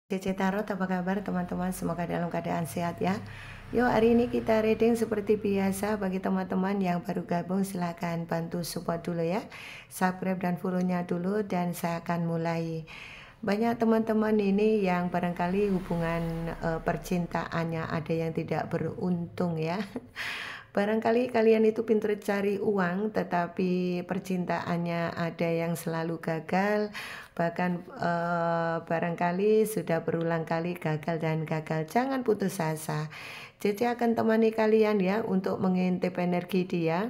Cece Tarot, apa kabar teman-teman? Semoga dalam keadaan sehat ya. Yuk, hari ini kita reading seperti biasa. Bagi teman-teman yang baru gabung, silahkan bantu support dulu ya, subscribe dan follow-nya dulu, dan saya akan mulai. Banyak teman-teman ini yang barangkali hubungan percintaannya ada yang tidak beruntung ya. Barangkali kalian itu pintar cari uang, tetapi percintaannya ada yang selalu gagal. Bahkan barangkali sudah berulang kali gagal dan gagal. Jangan putus asa. Cece akan temani kalian ya untuk mengintip energi dia.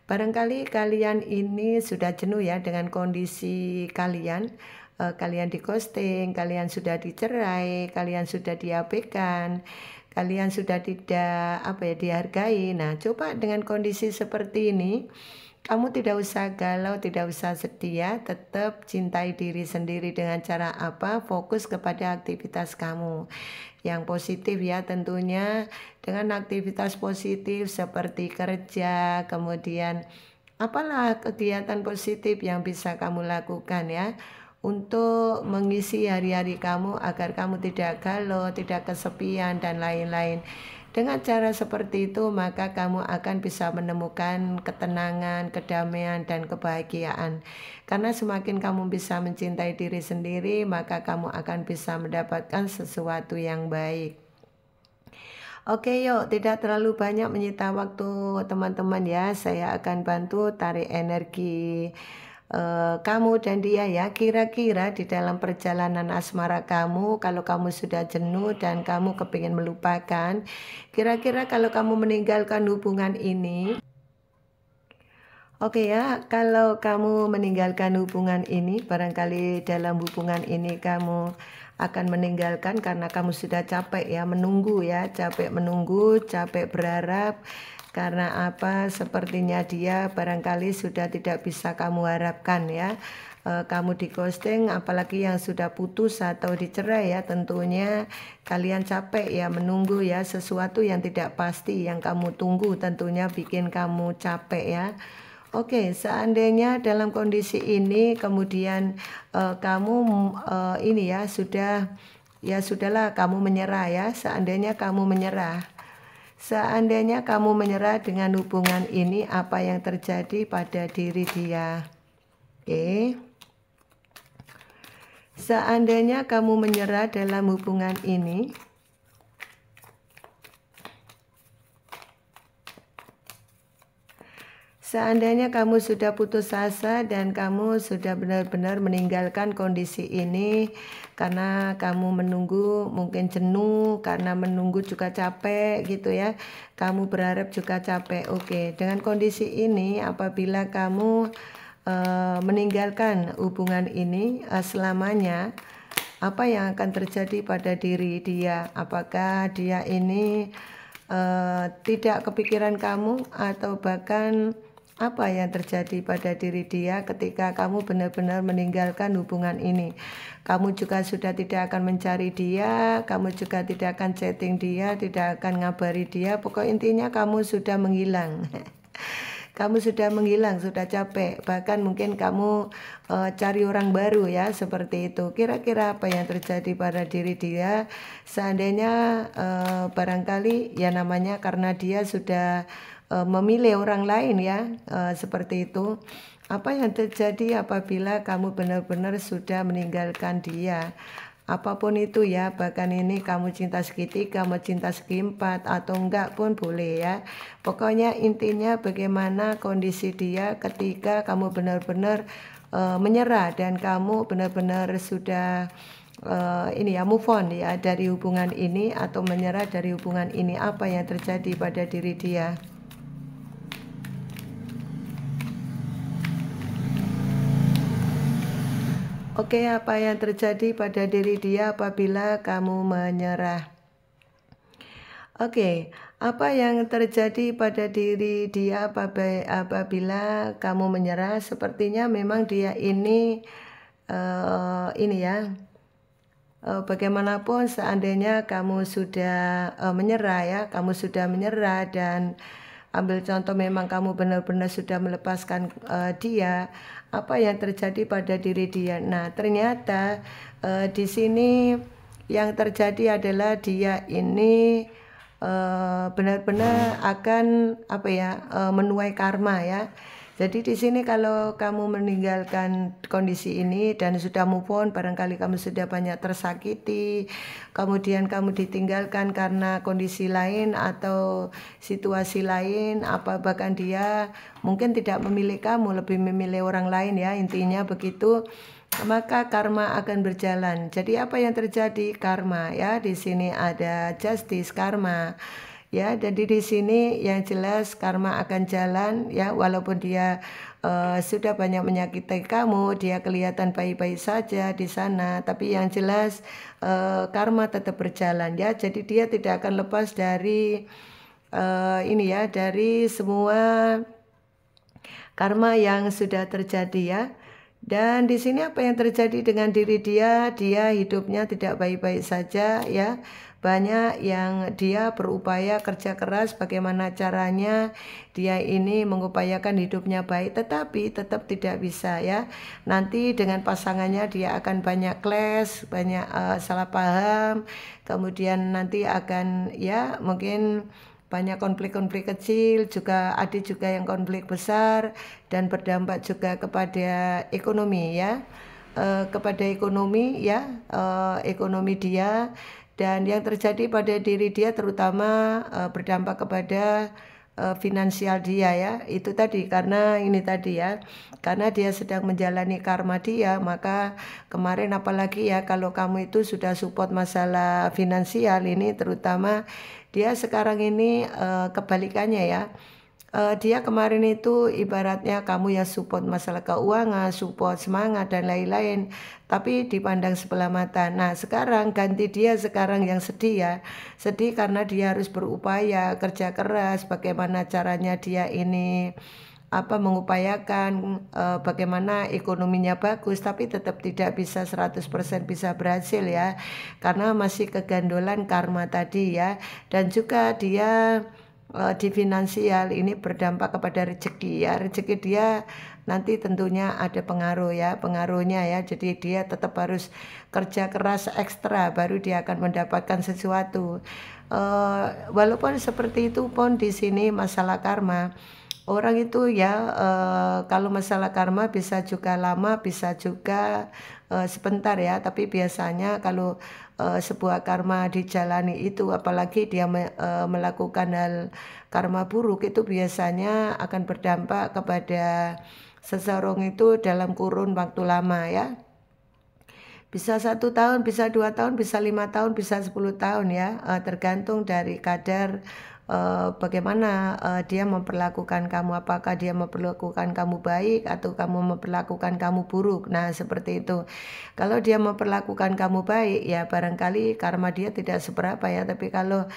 Barangkali kalian ini sudah jenuh ya dengan kondisi kalian. Kalian di ghosting, kalian sudah dicerai, kalian sudah diabaikan, kalian sudah tidak dihargai. Nah, coba dengan kondisi seperti ini, kamu tidak usah galau, tidak usah sedih ya. Tetap cintai diri sendiri dengan cara apa? Fokus kepada aktivitas kamu yang positif ya, tentunya dengan aktivitas positif seperti kerja, kemudian apalah kegiatan positif yang bisa kamu lakukan ya, untuk mengisi hari-hari kamu agar kamu tidak galau, tidak kesepian dan lain-lain. Dengan cara seperti itu, maka kamu akan bisa menemukan ketenangan, kedamaian, dan kebahagiaan. Karena semakin kamu bisa mencintai diri sendiri, maka kamu akan bisa mendapatkan sesuatu yang baik. Oke, yuk, tidak terlalu banyak menyita waktu teman-teman ya. Saya akan bantu tarik energi kamu dan dia ya. Kira-kira di dalam perjalanan asmara kamu, kalau kamu sudah jenuh dan kamu kepingin melupakan, kira-kira kalau kamu meninggalkan hubungan ini, oke ya, kalau kamu meninggalkan hubungan ini, barangkali dalam hubungan ini kamu akan meninggalkan karena kamu sudah capek ya menunggu ya, capek menunggu, capek berharap. Karena apa? Sepertinya dia barangkali sudah tidak bisa kamu harapkan ya. Kamu di ghosting, apalagi yang sudah putus atau dicerai ya, tentunya kalian capek ya menunggu ya, sesuatu yang tidak pasti yang kamu tunggu tentunya bikin kamu capek ya. Oke, seandainya dalam kondisi ini kemudian kamu ini ya sudahlah kamu menyerah ya. Seandainya kamu menyerah dengan hubungan ini, apa yang terjadi pada diri dia? Oke. Seandainya kamu menyerah dalam hubungan ini, seandainya kamu sudah putus asa dan kamu sudah benar-benar meninggalkan kondisi ini karena kamu menunggu, mungkin jenuh karena menunggu juga capek gitu ya. Kamu berharap juga capek. Oke, dengan kondisi ini apabila kamu meninggalkan hubungan ini selamanya, apa yang akan terjadi pada diri dia? Apakah dia ini tidak kepikiran kamu, atau bahkan apa yang terjadi pada diri dia ketika kamu benar-benar meninggalkan hubungan ini? Kamu juga sudah tidak akan mencari dia, kamu juga tidak akan chatting dia, tidak akan ngabari dia. Pokok intinya kamu sudah menghilang. Kamu sudah menghilang, sudah capek, bahkan mungkin kamu cari orang baru ya, seperti itu. Kira-kira apa yang terjadi pada diri dia seandainya barangkali ya, namanya karena dia sudah memilih orang lain ya, seperti itu. Apa yang terjadi apabila kamu benar-benar sudah meninggalkan dia? Apapun itu ya, bahkan ini kamu cinta segitiga, mau cinta segi empat atau enggak pun boleh ya. Pokoknya intinya bagaimana kondisi dia ketika kamu benar-benar menyerah dan kamu benar-benar sudah ini ya, move on ya dari hubungan ini, atau menyerah dari hubungan ini. Apa yang terjadi pada diri dia? Oke, apa yang terjadi pada diri dia apabila kamu menyerah? Oke, apa yang terjadi pada diri dia apabila kamu menyerah? Sepertinya memang dia ini ya, bagaimanapun seandainya kamu sudah menyerah ya, kamu sudah menyerah, dan ambil contoh memang kamu benar-benar sudah melepaskan dia, apa yang terjadi pada diri dia? Nah, ternyata di sini yang terjadi adalah dia ini benar-benar akan apa ya, menuai karma ya. Jadi di sini kalau kamu meninggalkan kondisi ini dan sudah move on, barangkali kamu sudah banyak tersakiti, kemudian kamu ditinggalkan karena kondisi lain atau situasi lain, apa bahkan dia mungkin tidak memilih kamu, lebih memilih orang lain ya, intinya begitu. Maka karma akan berjalan. Jadi apa yang terjadi? Karma ya. Di sini ada justice karma. Ya, jadi di sini yang jelas karma akan jalan ya, walaupun dia sudah banyak menyakiti kamu, dia kelihatan baik-baik saja di sana, tapi yang jelas karma tetap berjalan ya. Jadi dia tidak akan lepas dari ini ya, dari semua karma yang sudah terjadi ya. Dan di sini apa yang terjadi dengan diri dia? Dia hidupnya tidak baik-baik saja ya. Banyak yang dia berupaya kerja keras bagaimana caranya dia ini mengupayakan hidupnya baik, tetapi tetap tidak bisa ya. Nanti dengan pasangannya dia akan banyak clash, banyak salah paham. Kemudian nanti akan ya mungkin banyak konflik-konflik kecil, juga ada juga yang konflik besar dan berdampak juga kepada ekonomi ya, kepada ekonomi ya, ekonomi dia, dan yang terjadi pada diri dia terutama berdampak kepada finansial dia ya. Itu tadi karena ini tadi ya, karena dia sedang menjalani karma dia, maka kemarin apalagi ya kalau kamu itu sudah support masalah finansial ini, terutama dia sekarang ini kebalikannya ya. Dia kemarin itu ibaratnya kamu yang support masalah keuangan, support semangat dan lain-lain, tapi dipandang sebelah mata. Nah sekarang ganti dia sekarang yang sedih ya, sedih karena dia harus berupaya kerja keras, bagaimana caranya dia ini apa mengupayakan bagaimana ekonominya bagus, tapi tetap tidak bisa 100% bisa berhasil ya, karena masih kegandolan karma tadi ya. Dan juga dia di finansial ini berdampak kepada rezeki ya, rezeki dia nanti tentunya ada pengaruh ya, pengaruhnya ya. Jadi dia tetap harus kerja keras ekstra baru dia akan mendapatkan sesuatu. Walaupun seperti itu pun di sini masalah karma. Orang itu ya kalau masalah karma bisa juga lama, bisa juga sebentar ya. Tapi biasanya kalau sebuah karma dijalani itu, apalagi dia melakukan hal karma buruk, itu biasanya akan berdampak kepada seseorang itu dalam kurun waktu lama ya. Bisa 1 tahun, bisa 2 tahun, bisa 5 tahun, bisa 10 tahun ya, tergantung dari kadar bagaimana dia memperlakukan kamu, apakah dia memperlakukan kamu baik atau kamu memperlakukan kamu buruk. Nah seperti itu. Kalau dia memperlakukan kamu baik ya barangkali karma dia tidak seberapa ya, tapi kalau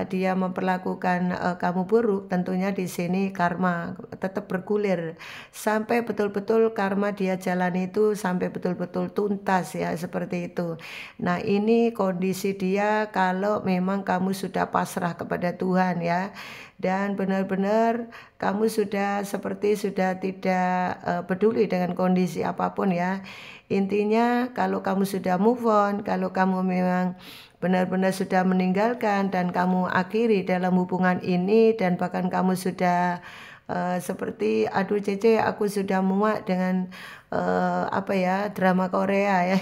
dia memperlakukan kamu buruk, tentunya di sini karma tetap bergulir sampai betul-betul karma dia jalani itu sampai betul-betul tuntas ya, seperti itu. Nah ini kondisi dia kalau memang kamu sudah pasrah kepada Tuhan ya, dan benar-benar kamu sudah seperti sudah tidak peduli dengan kondisi apapun ya. Intinya kalau kamu sudah move on, kalau kamu memang benar-benar sudah meninggalkan dan kamu akhiri dalam hubungan ini, dan bahkan kamu sudah seperti aduh Cece aku sudah muak dengan apa ya, drama Korea ya.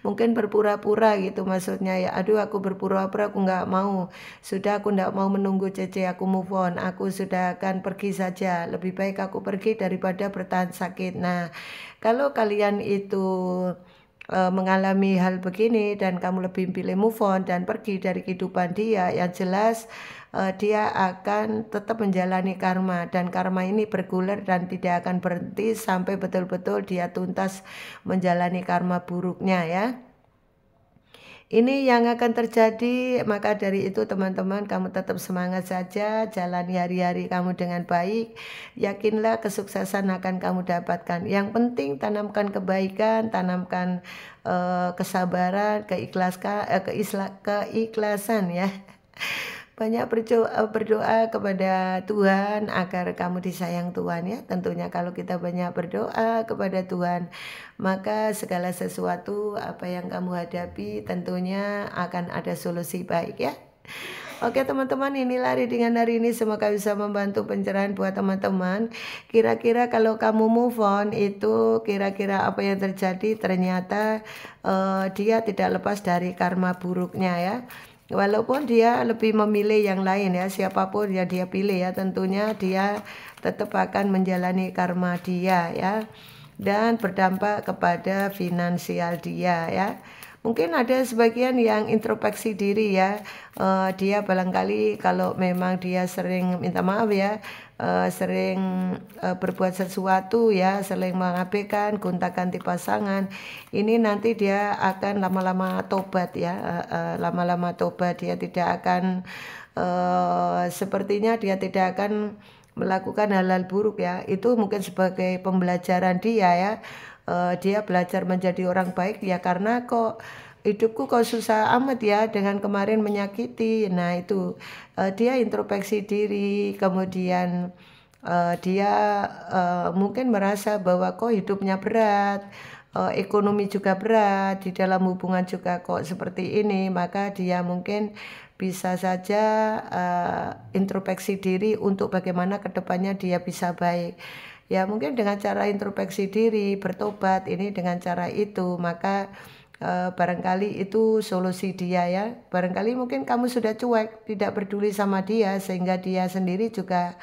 Mungkin berpura-pura gitu maksudnya ya, aduh aku berpura-pura aku nggak mau, sudah aku nggak mau menunggu Cece, aku move on, aku sudah akan pergi saja, lebih baik aku pergi daripada bertahan sakit. Nah kalau kalian itu mengalami hal begini dan kamu lebih pilih move on dan pergi dari kehidupan dia, yang jelas dia akan tetap menjalani karma, dan karma ini bergulir dan tidak akan berhenti sampai betul-betul dia tuntas menjalani karma buruknya ya. Ini yang akan terjadi, maka dari itu teman-teman kamu tetap semangat saja, jalani hari-hari kamu dengan baik, yakinlah kesuksesan akan kamu dapatkan. Yang penting tanamkan kebaikan, tanamkan kesabaran, keikhlasan ya. banyak berdoa kepada Tuhan agar kamu disayang Tuhan ya. Tentunya kalau kita banyak berdoa kepada Tuhan, maka segala sesuatu apa yang kamu hadapi tentunya akan ada solusi baik ya. Oke teman-teman, inilah readingan hari ini, semoga bisa membantu pencerahan buat teman-teman. Kira-kira kalau kamu move on itu kira-kira apa yang terjadi, ternyata dia tidak lepas dari karma buruknya ya. Walaupun dia lebih memilih yang lain ya, siapapun yang dia pilih ya, tentunya dia tetap akan menjalani karma dia ya, dan berdampak kepada finansial dia ya. Mungkin ada sebagian yang introspeksi diri ya, dia barangkali kalau memang dia sering minta maaf ya, sering berbuat sesuatu ya, sering mengabaikan gonta-ganti pasangan, ini nanti dia akan lama-lama tobat ya, lama-lama tobat, dia tidak akan sepertinya dia tidak akan melakukan hal-hal buruk ya. Itu mungkin sebagai pembelajaran dia ya. Dia belajar menjadi orang baik ya, karena kok hidupku kok susah amat ya dengan kemarin menyakiti. Nah itu dia introspeksi diri, kemudian dia mungkin merasa bahwa kok hidupnya berat, ekonomi juga berat, di dalam hubungan juga kok seperti ini, maka dia mungkin bisa saja introspeksi diri untuk bagaimana kedepannya dia bisa baik. Ya mungkin dengan cara introspeksi diri, bertobat ini dengan cara itu, maka barangkali itu solusi dia ya. Barangkali mungkin kamu sudah cuek, tidak peduli sama dia, sehingga dia sendiri juga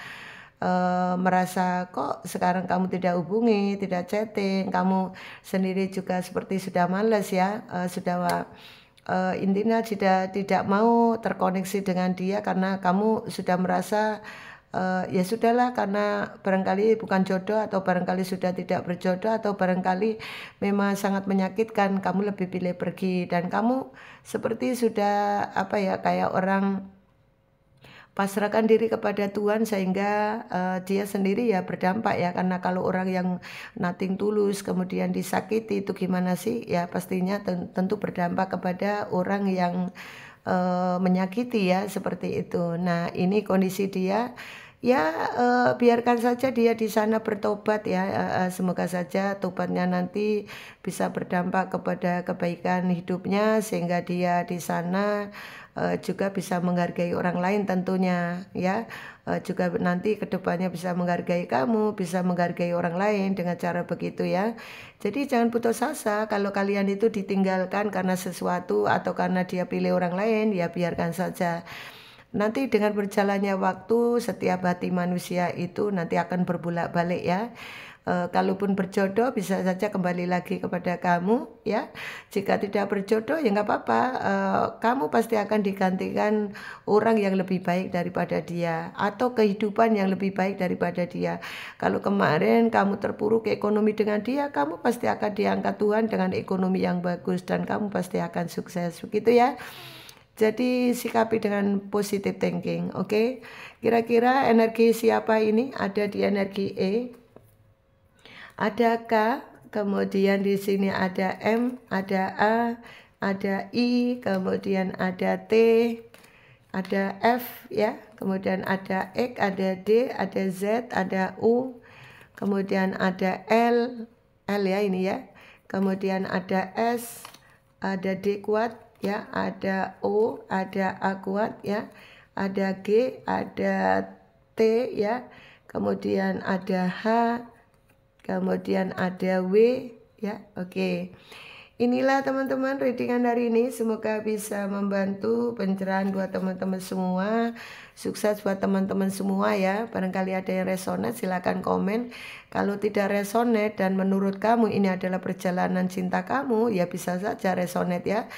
merasa kok sekarang kamu tidak hubungi, tidak chatting, kamu sendiri juga seperti sudah males ya, sudah intinya tidak mau terkoneksi dengan dia karena kamu sudah merasa ya sudahlah, karena barangkali bukan jodoh, atau barangkali sudah tidak berjodoh, atau barangkali memang sangat menyakitkan, kamu lebih pilih pergi, dan kamu seperti sudah apa ya, kayak orang pasrahkan diri kepada Tuhan, sehingga dia sendiri ya berdampak ya, karena kalau orang yang nothing tulus kemudian disakiti itu gimana sih ya, pastinya tentu berdampak kepada orang yang menyakiti ya, seperti itu. Nah ini kondisi dia ya, biarkan saja dia di sana bertobat ya, semoga saja tobatnya nanti bisa berdampak kepada kebaikan hidupnya, sehingga dia di sana juga bisa menghargai orang lain tentunya ya, juga nanti kedepannya bisa menghargai kamu, bisa menghargai orang lain dengan cara begitu ya. Jadi jangan putus asa kalau kalian itu ditinggalkan karena sesuatu atau karena dia pilih orang lain, ya biarkan saja. Nanti dengan berjalannya waktu, setiap hati manusia itu nanti akan berbulak-balik ya. Kalaupun berjodoh bisa saja kembali lagi kepada kamu ya. Jika tidak berjodoh ya nggak apa-apa, kamu pasti akan digantikan orang yang lebih baik daripada dia, atau kehidupan yang lebih baik daripada dia. Kalau kemarin kamu terpuruk ekonomi dengan dia, kamu pasti akan diangkat Tuhan dengan ekonomi yang bagus, dan kamu pasti akan sukses, begitu ya. Jadi sikapi dengan positive thinking, oke? Kira-kira energi siapa ini? Ada di energi E, ada K, kemudian di sini ada M, ada A, ada I, kemudian ada T, ada F ya, kemudian ada X, ada D, ada Z, ada U, kemudian ada L ya ini ya, kemudian ada S, ada D kuat ya, ada O, ada A kuat ya, ada G, ada T ya, kemudian ada H, kemudian ada W ya. Oke, inilah teman-teman readingan hari ini, semoga bisa membantu pencerahan buat teman-teman semua. Sukses buat teman-teman semua ya. Barangkali ada yang resonate, silahkan komen. Kalau tidak resonate dan menurut kamu ini adalah perjalanan cinta kamu, ya bisa saja resonate ya.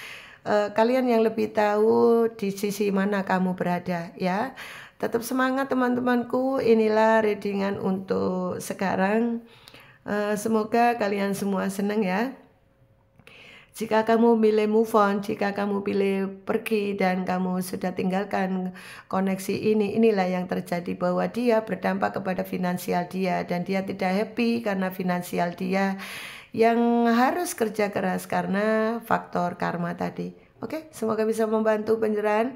Kalian yang lebih tahu di sisi mana kamu berada ya. Tetap semangat teman-temanku, inilah readingan untuk sekarang. Semoga kalian semua senang ya. Jika kamu pilih move on, jika kamu pilih pergi dan kamu sudah tinggalkan koneksi ini, inilah yang terjadi, bahwa dia berdampak kepada finansial dia, dan dia tidak happy karena finansial dia yang harus kerja keras karena faktor karma tadi. Oke, semoga bisa membantu pencerahan.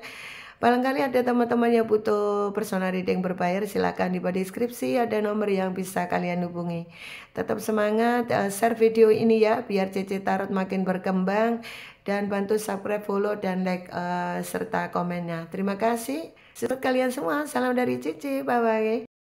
Barangkali ada teman-teman yang butuh personal reading berbayar, silakan di bawah deskripsi ada nomor yang bisa kalian hubungi. Tetap semangat, share video ini ya, biar Cece Tarot makin berkembang, dan bantu subscribe, follow, dan like serta komennya. Terima kasih. Support kalian semua. Salam dari Cece. Bye bye.